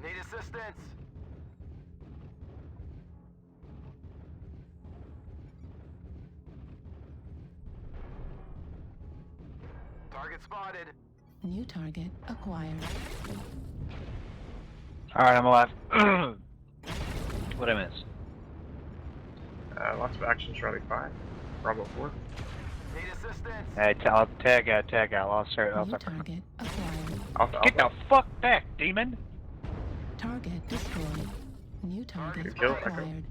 Need assistance. Target spotted. New target acquired. Alright, I'm alive. What'd I miss? Lots of action, Charlie 5. Bravo 4. Need assistance. Hey, I'll tag out. I'll start. New target acquired. Alpha, Get the Alpha. fuck back, demon! Target destroyed. New target Good kill, Echo. acquired.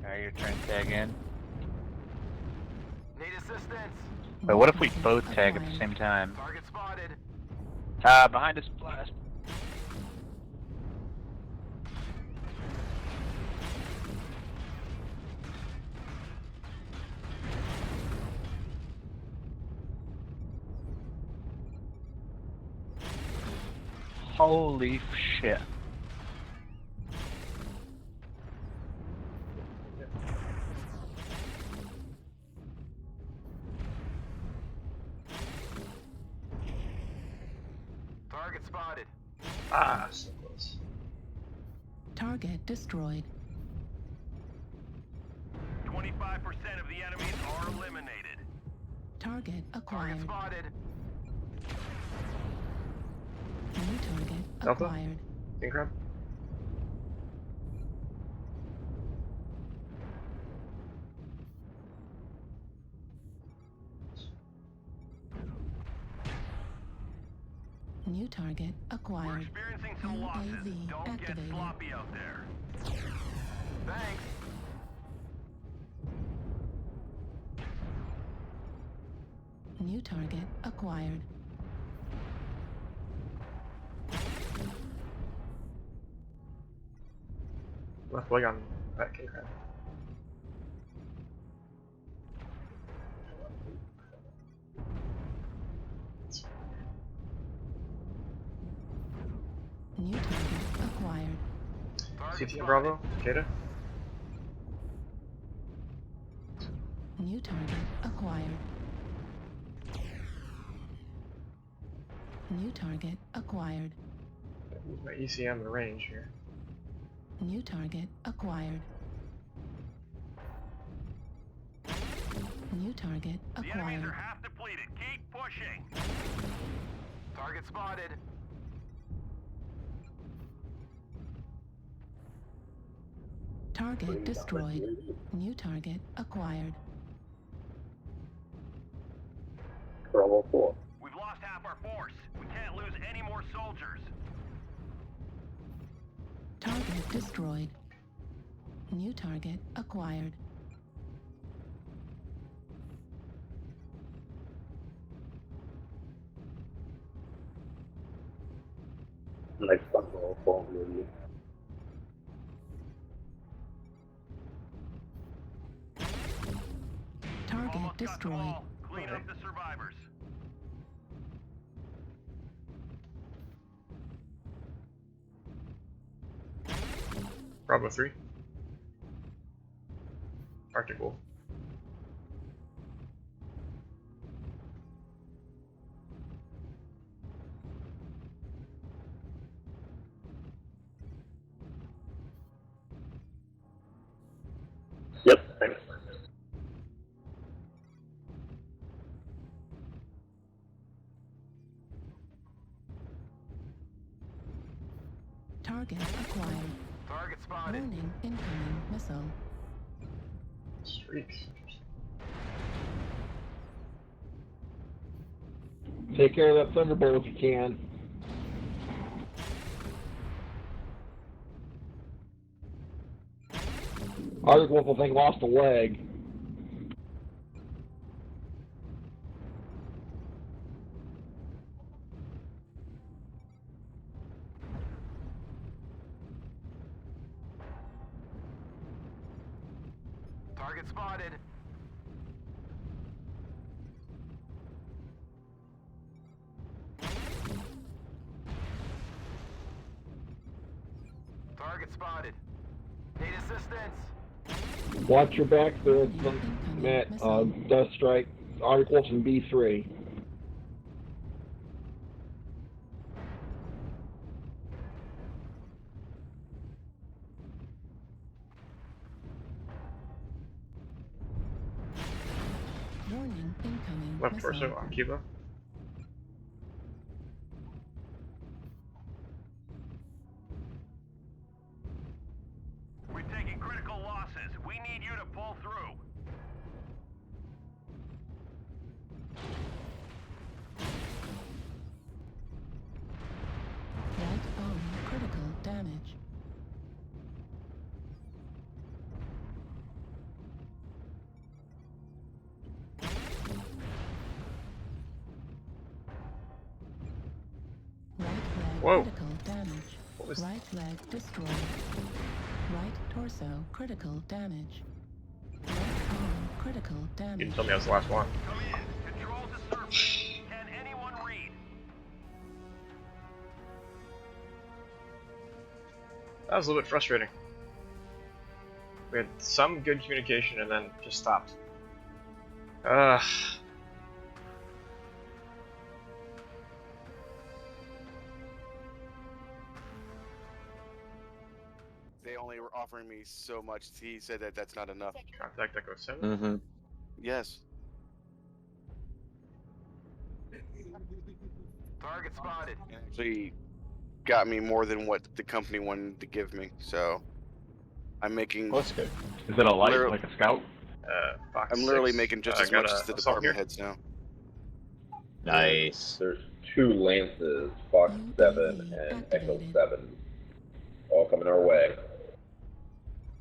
Alright, you're trying to tag in. Need assistance. Wait, what if we both tag at the same time? Target spotted. Behind us, blast. Holy shit. Target spotted. Ah, so close. Target destroyed. 25% of the enemies are eliminated. Target acquired. Target spotted. New target Delta? acquired. King Crab? New target We're acquired. experiencing some losses. UAV Don't activated. get sloppy out there. Thanks. New target acquired. Left leg on that King Crab. New target acquired. Target CT and Bravo? Jada? New target acquired. New target acquired. Use my ECM in range here. New target acquired. New target The enemies acquired. are half depleted. Keep pushing. Target spotted. Target destroyed. New target acquired. Bravo 4. We've lost half our force. We can't lose any more soldiers. Target destroyed. New target acquired. Next one, Bravo 4, maybe. Target Almost got them destroyed. all. Clean up the survivors. Bravo 3. Arctic Wolf. Yep, thanks. Target acquired. Target spotted. Warning incoming missile. Streaks. Take care of that Thunderbolt if you can. Arctic Wolf, I think, lost a leg. Target spotted. Target spotted. Need assistance. Watch your back there, Incoming Matt. missile. Dust Strike. Articles in B3. Warning, incoming Left missile. torso on Cuba. We're taking critical losses. We need you to pull through. Right arm critical damage. Right leg Whoa. critical damage. What was Right leg destroyed. Right torso critical damage. Right arm critical You damage. didn't tell me I was the last one. Come in. Control to surface. Can anyone read? That was a little bit frustrating. We had some good communication and then just stopped. They only were offering me so much. He said that that's not enough. Contact Echo 7. Mm-hmm. Yes. Target spotted. It actually got me more than what the company wanted to give me. So I'm making. Well, that's good. Is it a light, Literally- like a scout? Fox I'm literally 6. making just as got much a as the assault department here. heads now. Nice. There's 2 Lances, Fox 7 and Echo 7, all coming our way.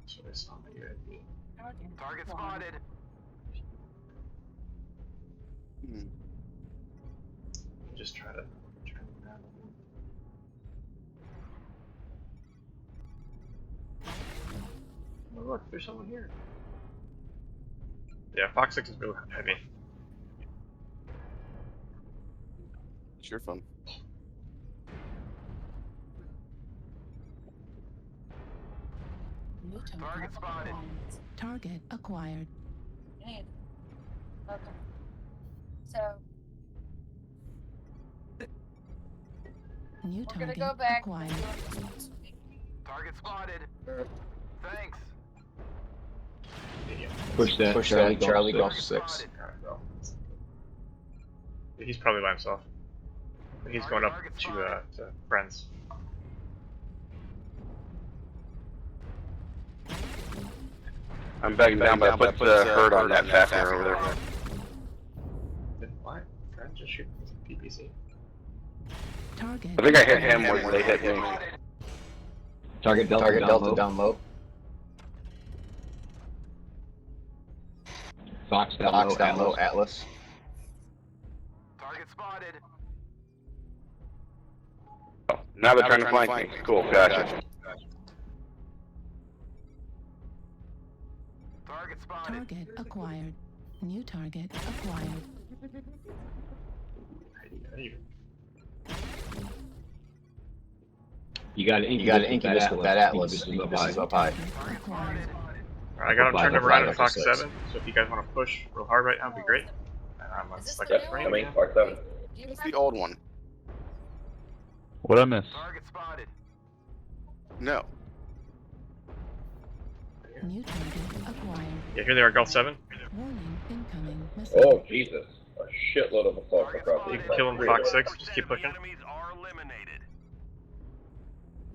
That's what I saw on the UAV. Target spotted. Hmm. Just try to grab them. Oh look, there's someone here. Yeah, Fox 6 is really heavy. It's your fun. New Target spotted. Target acquired. Okay. So New we're gonna target go back. acquired. Target spotted. Thanks. Idiot. Push that. Push Charlie, that. Charlie Golf Golf Target 6. spotted. Alright, well. He's probably by himself. He's going up to friends. I'm backing down, but I put the herd on that factor over there. Then why? Friends just shoot with PPC. Target. I think I hit him when they hit me. Target Delta, Target down Delta low. down low. Fox down Fox low, down low. Atlas. Atlas. Target spotted. Now they're trying to flank me. Cool, gotcha. Target spotted. Target acquired. New target acquired. You got You got an Incubus with that Atlas. Incubus Incubus is up high. Target acquired. Alright, I got him turned Flag, around in flag, Fox 6. 7, so if you guys want to push real hard right now, it'd be great. I'm on Is this like the a new frame. Coming, Yeah. Fox 7. It's the old one. What I miss? Target spotted. No. New target acquired. Yeah, here they are, Gulf 7. Warning, incoming missile. Oh, Jesus. A shitload of assaults Target across spotted. the You can kill him, Fox 6, just keep pushing. Enemies are eliminated.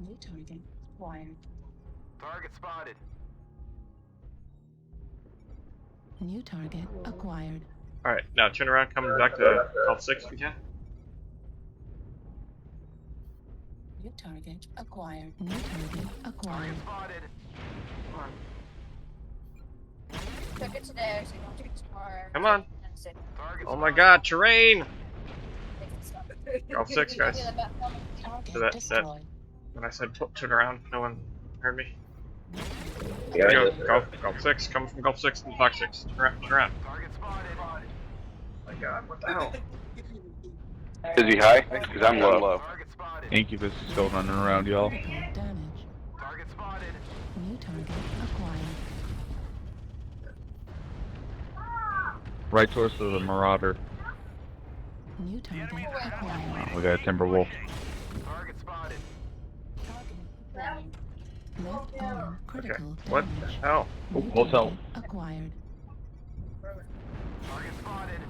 New target acquired. Target spotted. New target acquired. Alright, now turn around, coming back to Gulf 6 if you can. New target acquired. New target acquired. Target spotted. took it today, so you don't take it tomorrow. Come on. And so- Target Oh my spotted. god, terrain! take the stuff. Gulf 6, guys. Yeah, that- Target So that- destroyed. When I said turn around, no one heard me. Yeah, There you this- go, Gulf 6, coming from Gulf 6 and Fox 6. Turn around, turn around. Target spotted. Oh my god, what the hell? Is he high? Because I'm low. Target spotted. Incubus is still running around, y'all. Critical damage. Target spotted. New target acquired. Right torso is a Marauder. New target acquired. We got a Timberwolf. Target spotted. Left arm Okay. critical What the damage. hell? Oh, New hotel. target acquired. Target spotted.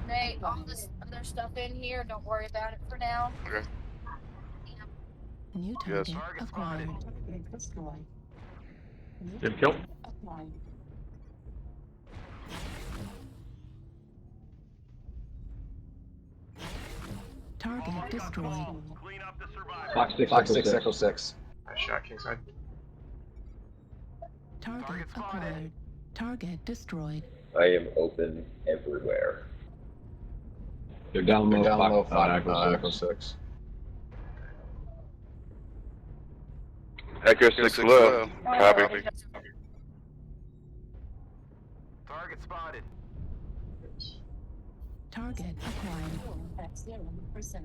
Hey, all this other stuff in here, don't worry about it for now. Okay. New Yes. target Target acquired. spotted. Did kill? Acquired. Target destroyed. Clean up the survivors. Fox 6, Fox Echo 6, 6. Echo 6. I shot Kingside. Target Target spotted. acquired. Target destroyed. I am open everywhere. They're down low, They're down low, Echo 6. Echo 6. Echo 6 low. Copy. Target spotted. Target acquired. At 0%.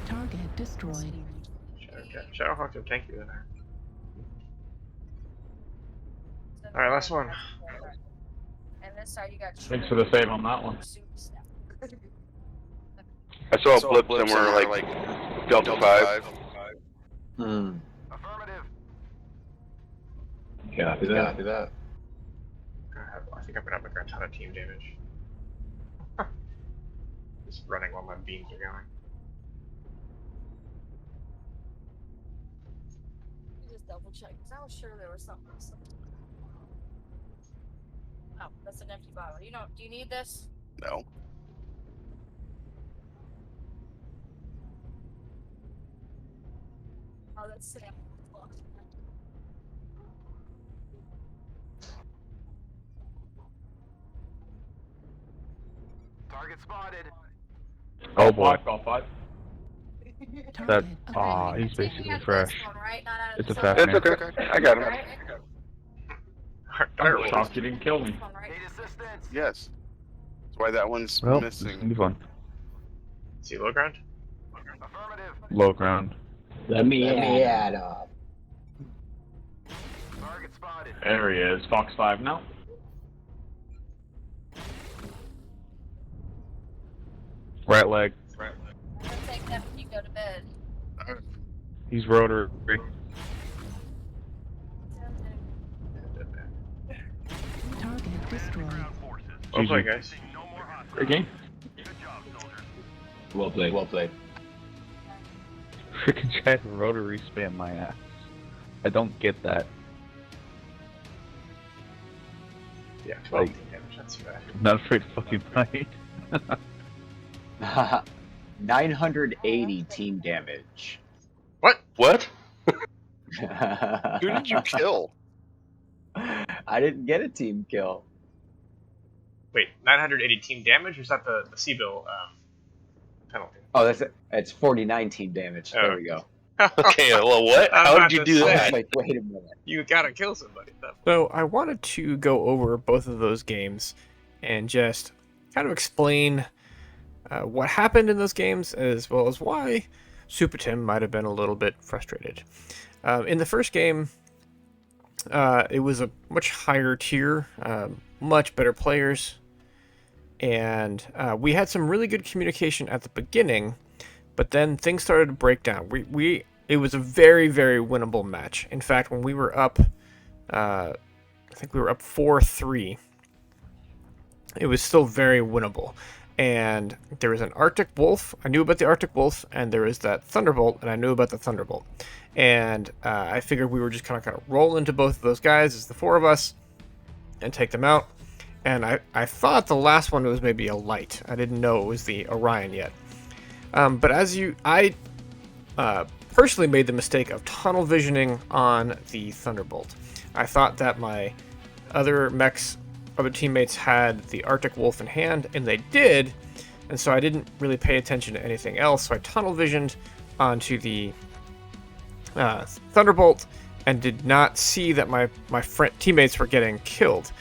Target destroyed. Shadowhawk and tank you in there. Alright, last one. And this side you got. Thanks for the save on that one. I saw a blip somewhere like Delta 5. Hmm. Affirmative. Copy that. Copy that. I think I'm gonna have like a ton of team damage. Just running while my beams are going. Just double check, because I was sure there was something. Oh, that's an empty bottle. Do you need this? No. Oh, that's an empty bottle. Target spotted. Oh boy. All 5. That, acquired. he's basically fresh. It's a It's fast man. okay. I got him. I'm shocked you didn't kill me. Need assistance. Yes. That's why that one's Well, this is gonna missing. be fun. See low ground? Affirmative. Low ground. Let me add up. Target spotted. There he is. Fox 5 now. Right leg. I'm gonna take that when you go to bed. He's rotary. Target destroyed. Well played, GG. guys. No more hostiles. Great game. Good job, soldiers. Well played. Well played. Freaking Chad rotary spam my ass. I don't get that. Yeah, 12 Like- team damage. That's too bad. I'm not afraid to fucking fight. 980 team damage. What? Who Who did you kill? I didn't get a team kill. Wait, 980 team damage, or is that the C-bill penalty? Oh, it's 49 team damage. There we go. Okay, well, what? I'm How about did you to do say. that? Like, wait a minute. You gotta kill somebody. So I wanted to go over both of those games and just kind of explain what happened in those games, as well as why Super Tim might have been a little bit frustrated. In the first game, it was a much higher tier, much better players, and we had some really good communication at the beginning, but then things started to break down. It was a very, very winnable match. In fact, when we were up, I think we were up 4-3, it was still very winnable. And there was an Arctic Wolf. I knew about the Arctic Wolf, and there was that Thunderbolt, and I knew about the Thunderbolt. And I figured we were just kind of roll into both of those guys as the four of us and take them out. And I thought the last one was maybe a light. I didn't know it was the Orion yet. But I personally made the mistake of tunnel visioning on the Thunderbolt. I thought that my other teammates had the Arctic Wolf in hand, and they did, and so I didn't really pay attention to anything else, so I tunnel visioned, onto the Thunderbolt and did not see that my teammates were getting killed.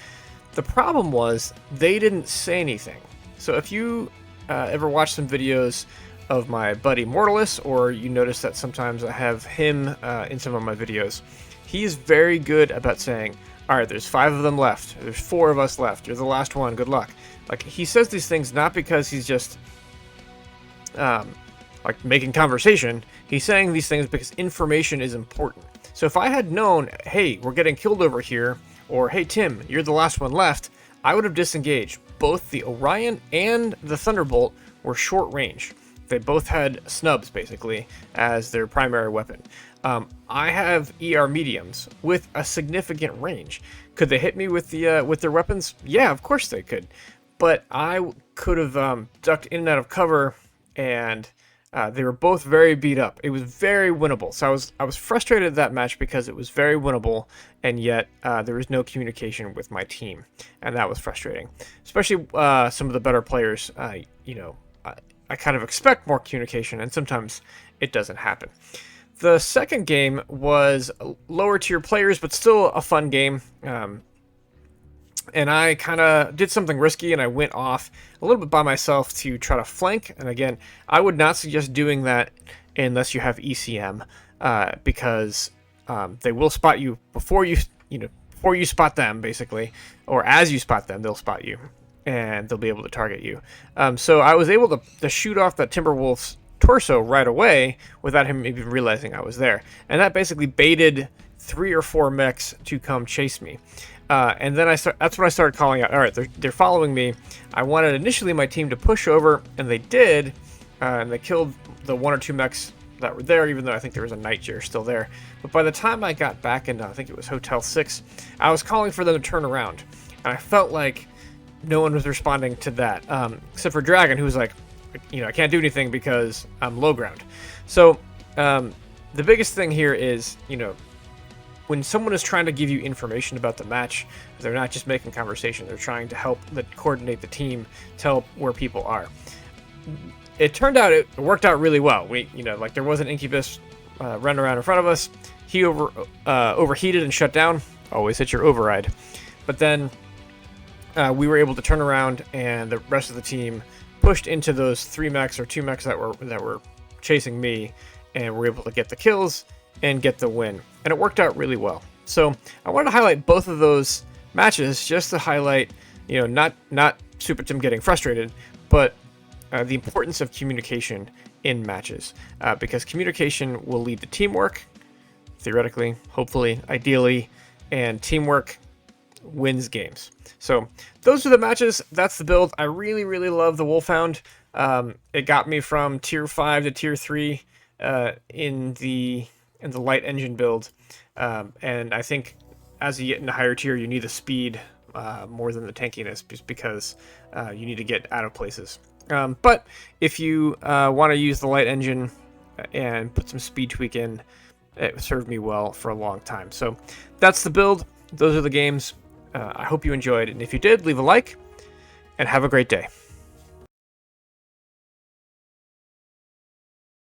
The problem was they didn't say anything. So if you ever watch some videos of my buddy Mortalis, or you notice that sometimes I have him in some of my videos, he's very good about saying, all right, there's 5 of them left. There's 4 of us left. You're the last one. Good luck. Like, he says these things not because he's just like making conversation. He's saying these things because information is important. So if I had known, hey, we're getting killed over here, or hey, Tim, you're the last one left, I would have disengaged. Both the Orion and the Thunderbolt were short range. They both had snubs, basically, as their primary weapon. I have ER mediums with a significant range. Could they hit me with their weapons? Yeah, of course they could. But I could have ducked in and out of cover, and they were both very beat up. It was very winnable. So I was frustrated at that match because it was very winnable, and yet there was no communication with my team, and that was frustrating. Especially some of the better players. I kind of expect more communication, and sometimes it doesn't happen. The second game was lower tier players, but still a fun game. And I kind of did something risky, and I went off a little bit by myself to try to flank. And again, I would not suggest doing that unless you have ECM, because they will spot you before you spot them, basically, or as you spot them, they'll spot you, and they'll be able to target you. So I was able to shoot off that Timberwolf's torso right away without him even realizing I was there, and that basically baited 3 or 4 mechs to come chase me. And then that's when I started calling out, all right, they're following me. I wanted initially my team to push over, and they did, and they killed the 1 or 2 mechs that were there, even though I think there was a Nightjar still there. But by the time I got back into, I think it was Hotel 6, I was calling for them to turn around, and I felt like no one was responding to that, except for Dragon, who was like, I can't do anything because I'm low ground. So the biggest thing here is, when someone is trying to give you information about the match, they're not just making conversation. They're trying to help coordinate the team, tell where people are. It turned out it worked out really well. There was an Incubus running around in front of us. He overheated and shut down. Always hit your override. But then we were able to turn around, and the rest of the team pushed into those 3 mechs or 2 mechs that were chasing me, and were able to get the kills and get the win. And it worked out really well. So I wanted to highlight both of those matches just to highlight, not Super Tim getting frustrated, but the importance of communication in matches, because communication will lead to teamwork, theoretically, hopefully, ideally, and teamwork wins games. So those are the matches. That's the build. I really, really love the Wolfhound. It got me from tier 5 to tier 3 in the light engine build, and I think as you get into higher tier, you need the speed more than the tankiness, just because you need to get out of places. But if you want to use the light engine and put some speed tweak in, it served me well for a long time. So that's the build. Those are the games. I hope you enjoyed, and if you did, leave a like, and have a great day.